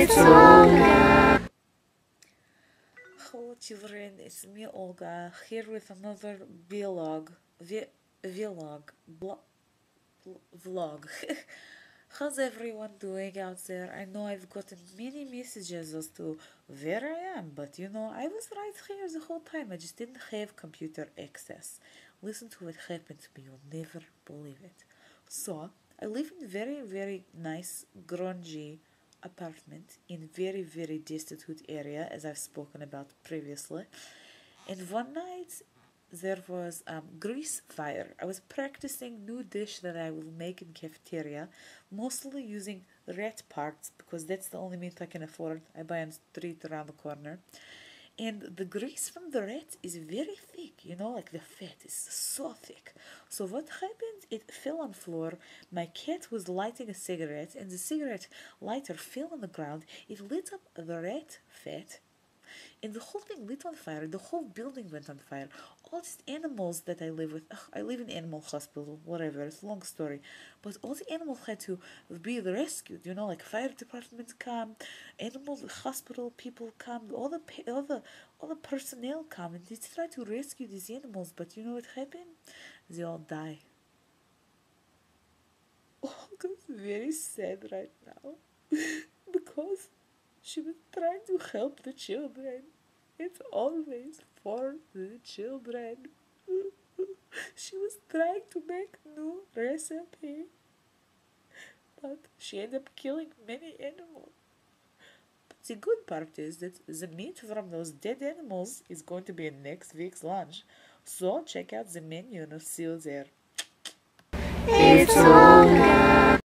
It's Olga. Hello children, it's me Olga here with another vlog. Vlog. How's everyone doing out there? I know I've gotten many messages as to where I am, but I was right here the whole time. I just didn't have computer access. Listen to what happened to me, you'll never believe it. So, I live in very, very nice, grungy apartment in very, very destitute area, as I've spoken about previously. And one night there was grease fire. I was practicing new dish that I will make in cafeteria, mostly using rat parts because that's the only meat I can afford. I buy on the street around the corner. And the grease from the rat is very thick, like the fat is so thick. So what happened? It fell on the floor. My cat was lighting a cigarette, and the cigarette lighter fell on the ground. It lit up the rat fat, and the whole thing lit on fire. The whole building went on fire. All these animals that I live with, I live in animal hospital, whatever, it's a long story. But all the animals had to be rescued, like fire department come, animal hospital people come, all the personnel come, and they try to rescue these animals. But you know what happened? They all die. Oh, that's very sad right now because she was trying to help the children. It's always for the children. She was trying to make new recipe, but she ended up killing many animals. But the good part is that the meat from those dead animals is going to be in next week's lunch. So check out the menu and I'll see you there. It's Olga.